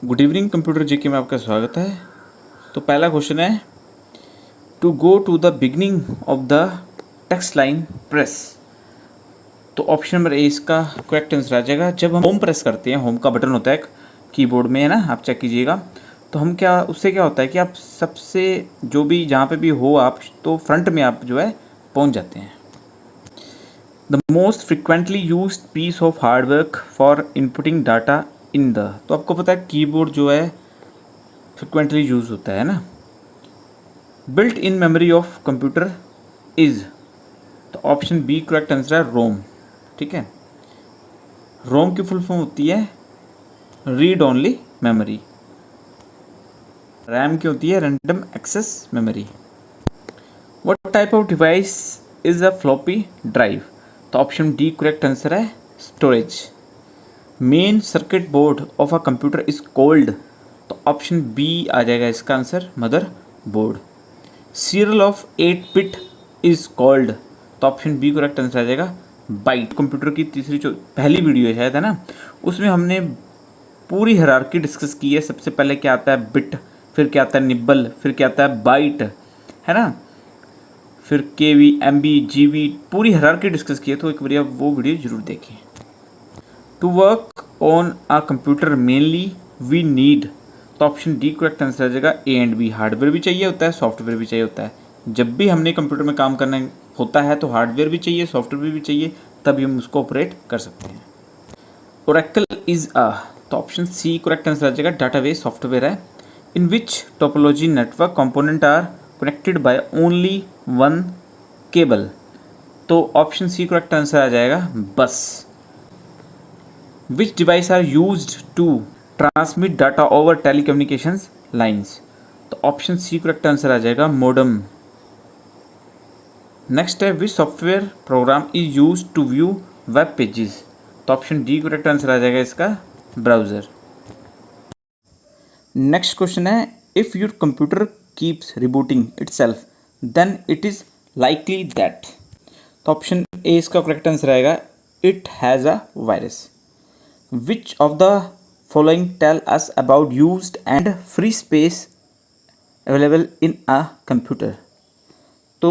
Good evening computer GK में आपका स्वागत है। तो पहला क्वेश्चन है, to go to the beginning of the text line press. तो ऑप्शन नंबर ए इसका करेक्ट आंसर आ जाएगा। जब हम होम प्रेस करते हैं, होम का बटन होता है कीबोर्ड में, है ना, आप चेक कीजिएगा। तो हम क्या, उससे क्या होता है कि आप सबसे जो भी जहाँ पे भी हो आप, तो फ्रंट में आप जो है पहुँच जाते हैं। The most frequently used piece of hardwork for inputting data in the. तो आपको पता है कीबोर्ड जो है फ्रिक्वेंटली यूज होता है ना। Built in memory of computer is. तो ऑप्शन बी करेक्ट आंसर है रोम। ठीक है, रोम की फुल फॉर्म होती है रीड ओनली मेमोरी। रैम की होती है random access memory. What type of device is a floppy drive. तो ऑप्शन डी करेक्ट आंसर है storage. Main circuit board of a computer is called. तो ऑप्शन बी आ जाएगा इसका answer motherboard. Serial of 8 bit is called. तो option B correct answer आ जाएगा byte. Computer की तीसरी जो पहली वीडियो है शायद, है ना, उसमें हमने पूरी हायरार्की डिस्कस की है। सबसे पहले क्या आता है बिट, फिर क्या आता है निब्बल, फिर क्या आता है बाइट, है ना, फिर केवी, एमबी, जीबी, पूरी हायरार्की डिस्कस की है। तो एक बार वो वीडियो जरूर देखें। To work on a computer mainly we need. तो ऑप्शन डी करेक्ट आंसर आ जाएगा ए एंड बी। हार्डवेयर भी चाहिए होता है, सॉफ्टवेयर भी चाहिए होता है। जब भी हमने कंप्यूटर में काम करना होता है तो हार्डवेयर भी चाहिए, सॉफ्टवेयर भी चाहिए, तभी हम उसको ऑपरेट कर सकते हैं। Oracle is a. तो ऑप्शन सी करेक्ट आंसर आ जाएगा डाटाबेस सॉफ्टवेयर है। In which topology network component are connected by only one cable. तो ऑप्शन सी करेक्ट आंसर आ जाएगा bus. Which device are used to transmit data over telecommunications lines. तो option C correct answer आ जाएगा modem. Next है which software program is use to view web pages. तो option D correct answer आ जाएगा इसका ब्राउजर। नेक्स्ट क्वेश्चन है, if your computer keeps rebooting itself then it is likely that. तो option A इसका correct answer आएगा it has a virus. Which of the following tell us about used and free space available in a computer। तो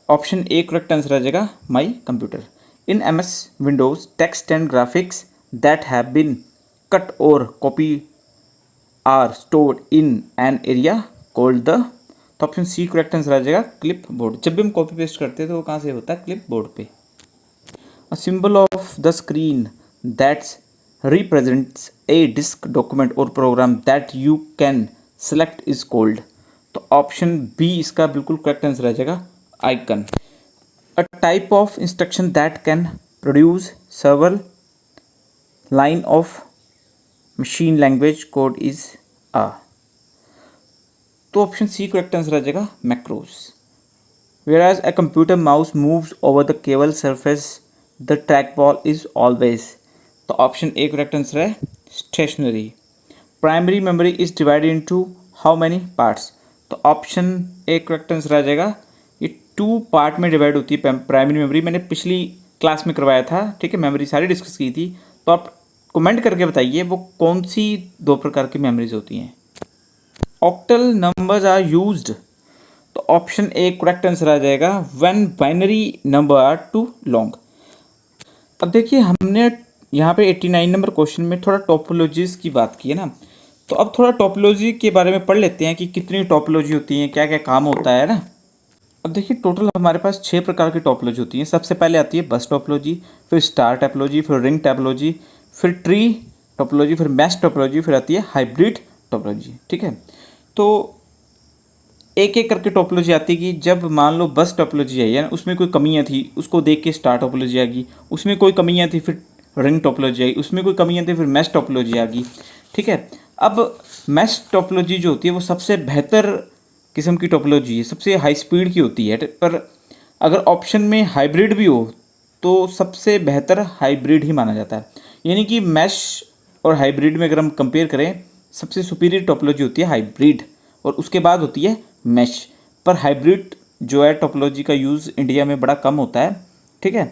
option A correct answer आ जाएगा my computer. In MS Windows text and graphics that have been cut or copied are stored in an area called the। तो option C correct answer आ जाएगा clip board. जब भी हम copy paste करते हैं तो वो कहाँ से होता है, क्लिप बोर्ड पे। A symbol of the screen that represents a disk document or program that you can select is called। तो ऑप्शन बी इसका बिल्कुल करेक्ट आंसर आ जाएगा icon. A type of instruction that can produce several line of machine language code is a। तो option C correct answer आ जाएगा macros। Whereas a computer mouse moves over the cable surface the trackball is always। तो option A correct answer है stationary. Primary memory is divided into how many parts. तो option A correct answer आ जाएगा, ये 2 part में divide होती है primary memory. मैंने पिछली क्लास में करवाया था, ठीक है, मेमोरी सारी डिस्कस की थी। तो आप कमेंट करके बताइए वो कौन सी 2 प्रकार की मेमोरीज होती हैं। Octal numbers are used. तो ऑप्शन ए करेक्ट आंसर आ जाएगा when binary number are too long. अब देखिए हमने यहाँ पे 89 नंबर क्वेश्चन में थोड़ा टोपोलॉजीज की बात की है ना, तो अब थोड़ा टोपोलॉजी के बारे में पढ़ लेते हैं कि कितनी टोपोलॉजी होती है, क्या क्या काम होता है ना। अब देखिए टोटल हमारे पास 6 प्रकार की टोपोलॉजी होती है। सबसे पहले आती है बस टोपोलॉजी, फिर स्टार टोपोलॉजी, फिर रिंग टोपोलॉजी, फिर ट्री टोपोलॉजी, फिर मैश टोपोलॉजी, फिर आती है हाइब्रिड टोपोलॉजी। ठीक है, तो एक एक करके टोपोलॉजी आती है कि जब मान लो बस टोपोलॉजी आई है ना, उसमें कोई कमियां थी, उसको देख के स्टार टोपोलॉजी आ गई। उसमें कोई कमियां थी, फिर रिंग टोपोलॉजी आई। उसमें कोई कमियां थी, फिर मैश टोपोलॉजी आ गई। ठीक है, अब मैश टोपोलॉजी जो होती है वो सबसे बेहतर किस्म की टोपोलॉजी है, सबसे हाई स्पीड की होती है। पर अगर ऑप्शन में हाइब्रिड भी हो तो सबसे बेहतर हाइब्रिड ही माना जाता है। यानी कि मैश और हाइब्रिड में अगर हम कंपेयर करें, सबसे सुपीरियर टोपोलॉजी होती है हाइब्रिड, और उसके बाद होती है मैश। पर हाइब्रिड जो है टोपोलॉजी का यूज़ इंडिया में बड़ा कम होता है। ठीक है,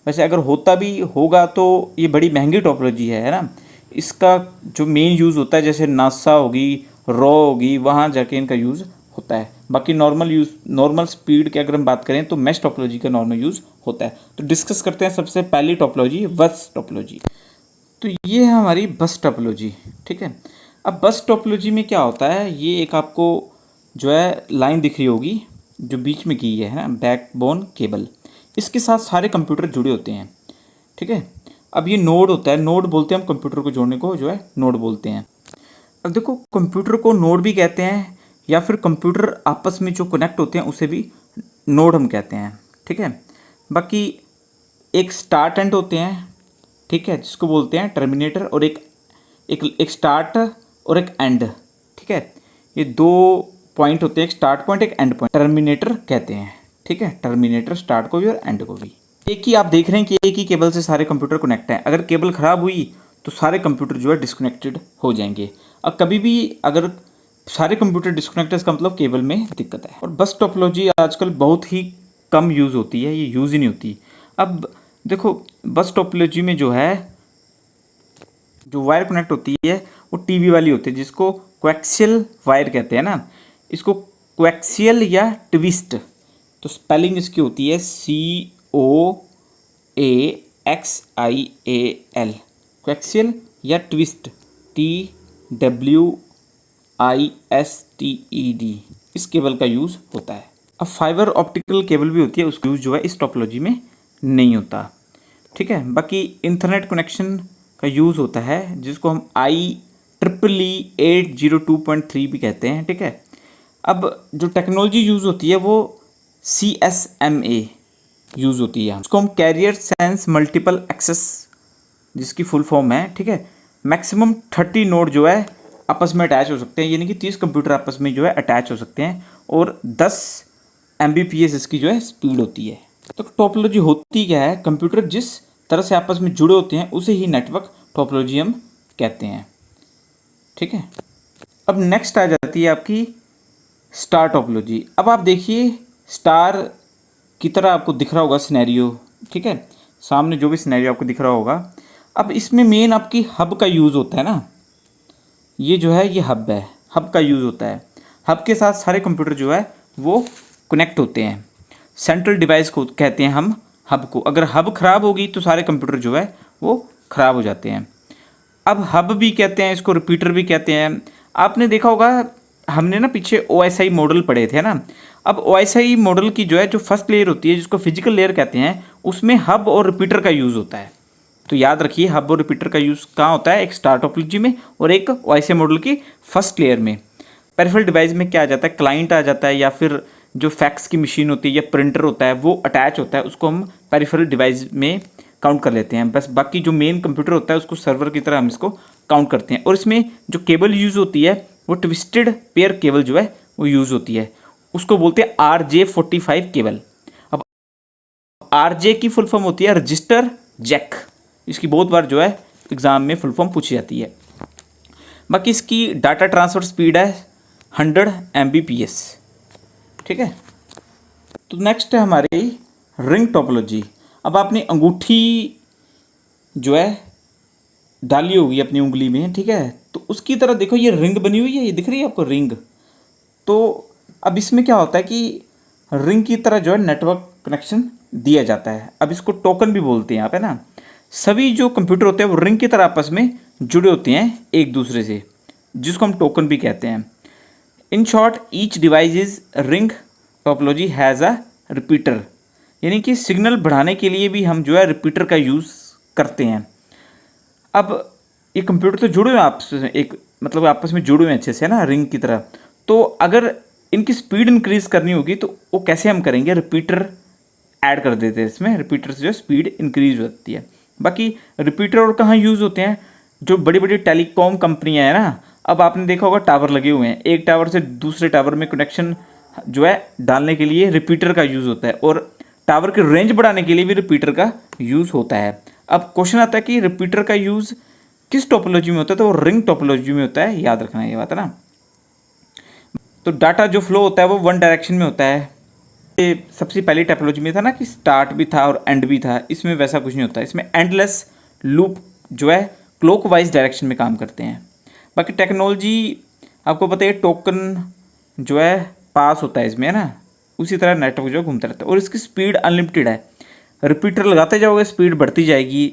वैसे अगर होता भी होगा तो ये बड़ी महंगी टोपोलॉजी है ना। इसका जो मेन यूज़ होता है जैसे नासा होगी, रॉ होगी, वहाँ जाके इनका यूज़ होता है। बाकी नॉर्मल स्पीड की अगर हम बात करें तो मैश टोपोलॉजी का नॉर्मल यूज़ होता है। तो डिस्कस करते हैं सबसे पहली टोपोलॉजी, बस टोपोलॉजी। तो ये है हमारी बस टोपोलॉजी, ठीक है। अब बस टोपोलॉजी में क्या होता है, ये एक आपको जो है लाइन दिख रही होगी जो बीच में की है ना, बैकबोन केबल, इसके साथ सारे कंप्यूटर जुड़े होते हैं, ठीक है। अब ये नोड होता है, नोड बोलते हैं हम कंप्यूटर को जोड़ने को, जो है नोड बोलते हैं। अब देखो कंप्यूटर को नोड भी कहते हैं या फिर कंप्यूटर आपस में जो कनेक्ट होते हैं उसे भी नोड हम कहते हैं, ठीक है। बाकी एक स्टार्ट एंड होते हैं, ठीक है, जिसको बोलते हैं टर्मिनेटर, और एक स्टार्ट और एक एंड, ठीक है। ये दो पॉइंट होते हैं, एक स्टार्ट पॉइंट एक एंड पॉइंट, टर्मिनेटर कहते हैं, ठीक है। टर्मिनेटर स्टार्ट को भी और एंड को भी। एक ही आप देख रहे हैं कि एक ही केबल से सारे कंप्यूटर कनेक्ट हैं। अगर केबल ख़राब हुई तो सारे कंप्यूटर जो है डिस्कनेक्टेड हो जाएंगे। अब कभी भी अगर सारे कंप्यूटर डिस्कनेक्ट है इसका मतलब केबल में दिक्कत है। और बस टोपोलॉजी आजकल बहुत ही कम यूज़ होती है, ये यूज़ ही नहीं होती। अब देखो बस टोपोलॉजी में जो है जो वायर कनेक्ट होती है वो टीवी वाली होती है, जिसको कोएक्सियल वायर कहते हैं ना, इसको कोएक्सियल या ट्विस्ट, तो स्पेलिंग इसकी होती है COAXIAL, कोएक्सियल या ट्विस्ट TWISTED, इस केबल का यूज़ होता है। अब फाइबर ऑप्टिकल केबल भी होती है, उसका यूज़ जो है इस टोपोलॉजी में नहीं होता, ठीक है। बाकी इंटरनेट कनेक्शन का यूज़ होता है, जिसको हम IEEE 802.3 भी कहते हैं, ठीक है। अब जो टेक्नोलॉजी यूज़ होती है वो CSMA यूज़ होती है, उसको हम कैरियर सेंस मल्टीपल एक्सेस, जिसकी फुल फॉर्म है, ठीक है। मैक्सिमम 30 नोड जो है आपस में अटैच हो सकते हैं, यानी कि 30 कंप्यूटर आपस में जो है अटैच हो सकते हैं, और 10 Mbps इसकी जो है स्पीड होती है। तो टोपोलॉजी होती क्या है, कंप्यूटर जिस तरह से आपस में जुड़े होते हैं उसे ही नेटवर्क टोपोलॉजी हम कहते हैं, ठीक है। अब नेक्स्ट आ जाती है आपकी स्टार टोपोलॉजी। अब आप देखिए स्टार की तरह आपको दिख रहा होगा सिनेरियो, ठीक है, सामने जो भी सिनेरियो आपको दिख रहा होगा। अब इसमें मेन आपकी हब का यूज़ होता है ना, ये जो है ये हब है, हब का यूज़ होता है। हब के साथ सारे कंप्यूटर जो है वो कनेक्ट होते हैं। सेंट्रल डिवाइस को कहते हैं हम हब को। अगर हब ख़राब होगी तो सारे कंप्यूटर जो है वो ख़राब हो जाते हैं। अब हब भी कहते हैं इसको, रिपीटर भी कहते हैं। आपने देखा होगा हमने ना पीछे OSI मॉडल पढ़े थे ना। अब OSI मॉडल की जो है जो फर्स्ट लेयर होती है, जिसको फिजिकल लेयर कहते हैं, उसमें हब और रिपीटर का यूज़ होता है। तो याद रखिए हब और रिपीटर का यूज़ कहाँ होता है, एक स्टार टोपोलॉजी में और एक OSI मॉडल की फर्स्ट लेयर में। पेरिफेरल डिवाइस में क्या आ जाता है, क्लाइंट आ जाता है, या फिर जो फैक्स की मशीन होती है या प्रिंटर होता है वो अटैच होता है, उसको हम पेरिफेरल डिवाइस में काउंट कर लेते हैं। बस बाकी जो मेन कंप्यूटर होता है उसको सर्वर की तरह हम इसको काउंट करते हैं। और इसमें जो केबल यूज़ होती है वो ट्विस्टेड पेयर केबल जो है वो यूज़ होती है, उसको बोलते हैं RJ45 केबल। अब RJ की फुल फॉर्म होती है रजिस्टर जैक, इसकी बहुत बार जो है एग्ज़ाम में फुल फॉर्म पूछी जाती है। बाकी इसकी डाटा ट्रांसफ़र स्पीड है 100 Mbps, ठीक है। तो नेक्स्ट है हमारी रिंग टोपोलॉजी। अब आपने अंगूठी जो है डाली होगी अपनी उंगली में, ठीक है, तो उसकी तरह देखो ये रिंग बनी हुई है, ये दिख रही है आपको रिंग। तो अब इसमें क्या होता है कि रिंग की तरह जो है नेटवर्क कनेक्शन दिया जाता है। अब इसको टोकन भी बोलते हैं यहाँ पे ना। सभी जो कंप्यूटर होते हैं वो रिंग की तरह आपस में जुड़े होते हैं एक दूसरे से, जिसको हम टोकन भी कहते हैं। In short each device is ring topology has a repeater, यानी कि सिग्नल बढ़ाने के लिए भी हम जो है रिपीटर का यूज़ करते हैं। अब ये कंप्यूटर तो जुड़े हुए हैं आपस में, एक मतलब आपस में जुड़े हुए हैं अच्छे से ना रिंग की तरह। तो अगर इनकी स्पीड इंक्रीज़ करनी होगी तो वो कैसे हम करेंगे, रिपीटर ऐड कर देते हैं इसमें, रिपीटर से जो स्पीड इंक्रीज हो जाती है। बाकी रिपीटर और कहाँ यूज़ होते हैं, जो बड़ी बड़ी टेलीकॉम कंपनियां हैं ना। अब आपने देखा होगा टावर लगे हुए हैं, एक टावर से दूसरे टावर में कनेक्शन जो है डालने के लिए रिपीटर का यूज़ होता है, और टावर की रेंज बढ़ाने के लिए भी रिपीटर का यूज़ होता है। अब क्वेश्चन आता है कि रिपीटर का यूज़ किस टोपोलॉजी में होता है, तो वो रिंग टोपोलॉजी में होता है, याद रखना ये बात है ना। तो डाटा जो फ्लो होता है वो वन डायरेक्शन में होता है। ये सबसे पहली टोपोलॉजी में था ना कि स्टार्ट भी था और एंड भी था, इसमें वैसा कुछ नहीं होता। इसमें एंडलेस लूप जो है क्लॉकवाइज डायरेक्शन में काम करते हैं। बाकी टेक्नोलॉजी आपको पता है टोकन जो है पास होता है इसमें, है ना, उसी तरह नेटवर्क जो घूमता रहता है और इसकी स्पीड अनलिमिटेड है। रिपीटर लगाते जाओगे स्पीड बढ़ती जाएगी,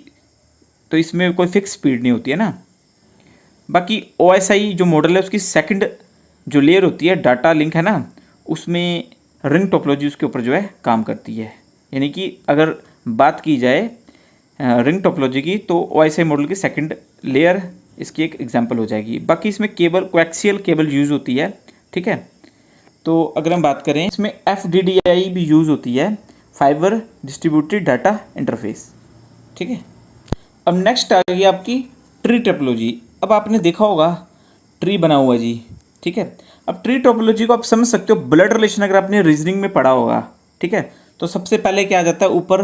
तो इसमें कोई फिक्स स्पीड नहीं होती है ना। बाकी OSI जो मॉडल है उसकी सेकंड जो लेयर होती है डाटा लिंक है ना, उसमें रिंग टोपोलॉजी उसके ऊपर जो है काम करती है। यानी कि अगर बात की जाए रिंग टोपोलॉजी की तो OSI मॉडल की सेकंड लेयर इसकी एक एग्जांपल हो जाएगी। बाकी इसमें केबल कोएक्सियल केबल यूज़ होती है, ठीक है। तो अगर हम बात करें इसमें FDDI भी यूज़ होती है, फाइबर डिस्ट्रीब्यूटेड डाटा इंटरफेस, ठीक है। अब नेक्स्ट आ गई आपकी ट्री टोपोलॉजी। अब आपने देखा होगा ट्री बना हुआ जी, ठीक है। अब ट्री टोपोलॉजी को आप समझ सकते हो ब्लड रिलेशन अगर आपने रीजनिंग में पढ़ा होगा, ठीक है। तो सबसे पहले क्या आ जाता है, ऊपर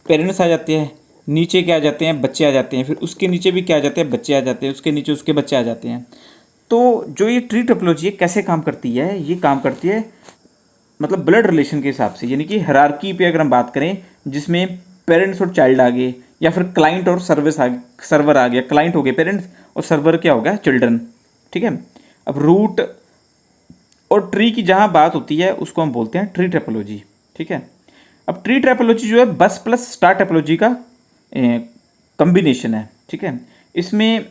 पेरेंट्स आ जाते हैं, नीचे क्या आ जाते हैं, बच्चे आ जाते हैं, फिर उसके नीचे भी क्या आ जाते हैं, बच्चे आ जाते हैं, उसके नीचे उसके बच्चे आ जाते हैं। तो जो ये ट्री टोपोलॉजी है कैसे काम करती है, ये काम करती है मतलब ब्लड रिलेशन के हिसाब से, यानी कि हायरार्की पे अगर हम बात करें जिसमें पेरेंट्स और चाइल्ड आ गए, या फिर क्लाइंट और सर्वर आ गया, क्लाइंट हो गए पेरेंट्स और सर्वर क्या हो गया चिल्ड्रन, ठीक है। अब रूट और ट्री की जहाँ बात होती है उसको हम बोलते हैं ट्री टोपोलॉजी, ठीक है। अब ट्री टोपोलॉजी जो है बस प्लस स्टार टोपोलॉजी का कॉम्बिनेशन है, ठीक है। इसमें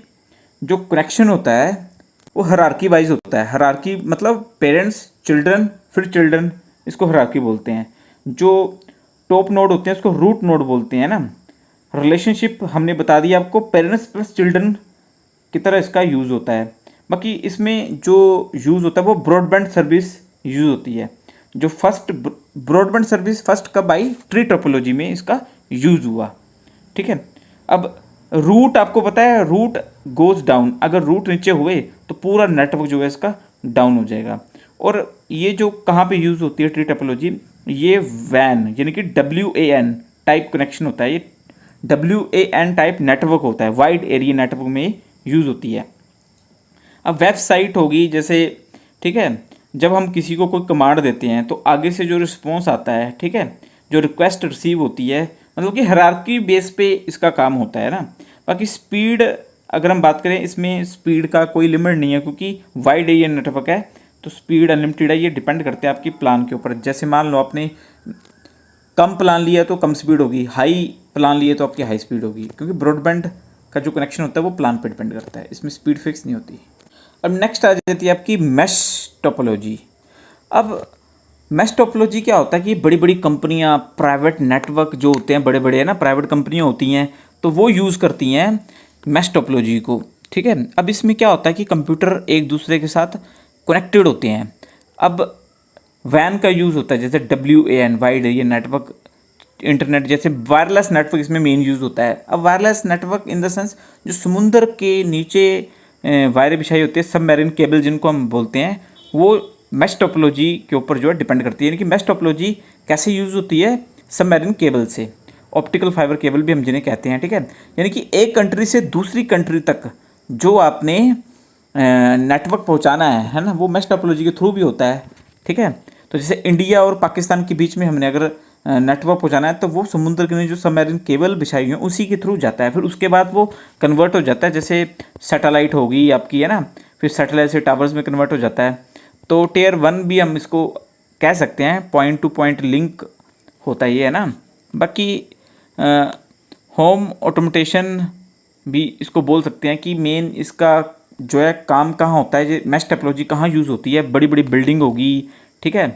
जो कनेक्शन होता है वो हायरार्की वाइज होता है। हायरार्की मतलब पेरेंट्स चिल्ड्रन फिर चिल्ड्रन, इसको हायरार्की बोलते हैं। जो टॉप नोड होते हैं उसको रूट नोड बोलते हैं ना। रिलेशनशिप हमने बता दिया आपको, पेरेंट्स प्लस चिल्ड्रन की तरह इसका यूज़ होता है। बाकी इसमें जो यूज़ होता है वो ब्रॉडबैंड सर्विस यूज़ होती है। जो फर्स्ट ब्रॉडबैंड सर्विस फर्स्ट कब आई, ट्री टोपोलॉजी में इसका यूज़ हुआ, ठीक है। अब रूट आपको पता है रूट गोज डाउन, अगर रूट नीचे हुए तो पूरा नेटवर्क जो है इसका डाउन हो जाएगा। और ये जो कहाँ पे यूज़ होती है ट्री टोपोलॉजी, ये वैन यानी कि WAN टाइप कनेक्शन होता है, ये WAN टाइप नेटवर्क होता है, वाइड एरिया नेटवर्क में यूज़ होती है। अब वेबसाइट होगी जैसे, ठीक है, जब हम किसी को कोई कमांड देते हैं तो आगे से जो रिस्पॉन्स आता है, ठीक है, जो रिक्वेस्ट रिसीव होती है, मतलब कि हायरार्की बेस पे इसका काम होता है ना। बाकी स्पीड अगर हम बात करें, इसमें स्पीड का कोई लिमिट नहीं है क्योंकि वाइड एरिया नेटवर्क है, तो स्पीड अनलिमिटेड है। ये डिपेंड करते हैं आपकी प्लान के ऊपर। जैसे मान लो आपने कम प्लान लिया तो कम स्पीड होगी, हाई प्लान लिए तो आपकी हाई स्पीड होगी, क्योंकि ब्रॉडबैंड का जो कनेक्शन होता है वो प्लान पे डिपेंड करता है, इसमें स्पीड फिक्स नहीं होती। अब नेक्स्ट आ जाती है आपकी मैश टोपोलॉजी। अब मैश टोपोलॉजी क्या होता है कि बड़ी बड़ी कंपनियां, प्राइवेट नेटवर्क जो होते हैं बड़े बड़े है ना, प्राइवेट कंपनियां होती हैं, तो वो यूज़ करती हैं मैश टोपोलॉजी को, ठीक है। अब इसमें क्या होता है कि कंप्यूटर एक दूसरे के साथ कनेक्टेड होते हैं। अब वैन का यूज़ होता है, जैसे WAN wide area network internet, जैसे वायरलेस नेटवर्क इसमें मेन यूज़ होता है। अब wireless network in the sense जो समुद्र के नीचे वायरें बिछाई होती है, सबमरीन केबल जिनको हम बोलते हैं, वो मैश टोपोलॉजी के ऊपर जो है डिपेंड करती है। यानी कि मैश टोपोलॉजी कैसे यूज़ होती है, सबमरीन केबल से, ऑप्टिकल फाइबर केबल भी हम जिन्हें कहते हैं, ठीक है। यानी कि एक कंट्री से दूसरी कंट्री तक जो आपने नेटवर्क पहुंचाना है ना, वो मैश टोपोलॉजी के थ्रू भी होता है, ठीक है। तो जैसे इंडिया और पाकिस्तान के बीच में हमने अगर नेटवर्क पहुंचाना है तो वो समुद्र के नीचे जो सबमरीन केबल बिछाई हुई है उसी के थ्रू जाता है, फिर उसके बाद वो कन्वर्ट हो जाता है, जैसे सैटेलाइट होगी आपकी, है ना, फिर सैटेलाइट से टावर्स में कन्वर्ट हो जाता है। तो टियर 1 भी हम इसको कह सकते हैं, पॉइंट टू पॉइंट लिंक होता है ये, है ना। बाकी होम ऑटोमेटेशन भी इसको बोल सकते हैं कि मेन इसका जो है काम कहाँ होता है, ये मैश टोपोलॉजी कहाँ यूज़ होती है, बड़ी बड़ी बिल्डिंग होगी, ठीक है,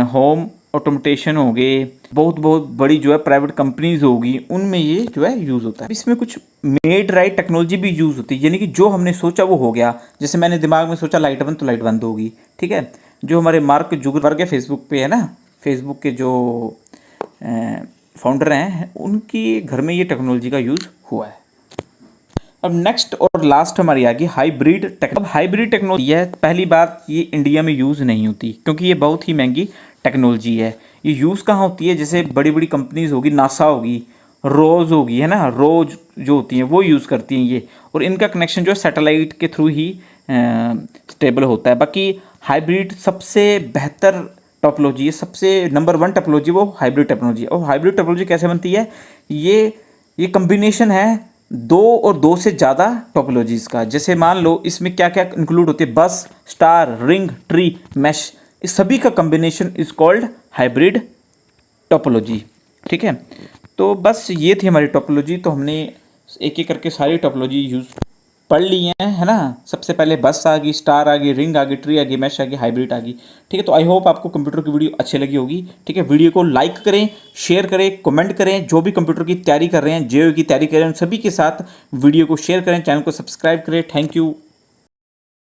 होम ऑटोमेटेशन हो गए, बहुत बहुत बड़ी जो है प्राइवेट कंपनीज होगी, उनमें ये जो है यूज़ होता है। इसमें कुछ मेड राइट टेक्नोलॉजी भी यूज़ होती है, यानी कि जो हमने सोचा वो हो गया। जैसे मैंने दिमाग में सोचा लाइट बंद तो लाइट बंद होगी, ठीक है। जो हमारे मार्क जुकरबर्ग है फेसबुक पे, है ना, फेसबुक के जो फाउंडर हैं, उनकी घर में ये टेक्नोलॉजी का यूज़ हुआ है। अब नेक्स्ट और लास्ट हमारी आ गई हाइब्रिड टेक्नोलॉजी। अब हाइब्रिड टेक्नोलॉजी है, पहली बात ये इंडिया में यूज़ नहीं होती क्योंकि ये बहुत ही महंगी टेक्नोलॉजी है। ये यूज़ कहाँ होती है, जैसे बड़ी बड़ी कंपनीज होगी, नासा होगी, रोज होगी, है ना, रोज जो होती हैं वो यूज़ करती हैं ये, और इनका कनेक्शन जो है सैटेलाइट के थ्रू ही स्टेबल होता है। बाकी हाइब्रिड सबसे बेहतर टोपोलॉजी है, सबसे नंबर 1 टोपोलॉजी वो हाइब्रिड टेक्नोलॉजी है। और हाइब्रिड टोपोलॉजी कैसे बनती है, ये कम्बिनेशन है दो और दो से ज़्यादा टोपोलॉजीज़ का। जैसे मान लो इसमें क्या क्या इंक्लूड होते हैं, बस, स्टार, रिंग, ट्री, मैश, इस सभी का combination is called hybrid topology. ठीक है, तो बस ये थी हमारी टोपोलॉजी। तो हमने एक एक करके सारी टोपोलॉजी यूज़ पढ़ ली है ना। सबसे पहले बस आ गई, स्टार आ गई, रिंग आ गई, ट्री आ गई, मैश आ गई, हाइब्रिड आ गई। ठीक है, तो आई होप आपको कंप्यूटर की वीडियो अच्छी लगी होगी। ठीक है, वीडियो को लाइक करें, शेयर करें, कमेंट करें। जो भी कंप्यूटर की तैयारी कर रहे हैं, जेईई की तैयारी कर रहे हैं, उन सभी के साथ वीडियो को शेयर करें, चैनल को सब्सक्राइब करें। Thank you.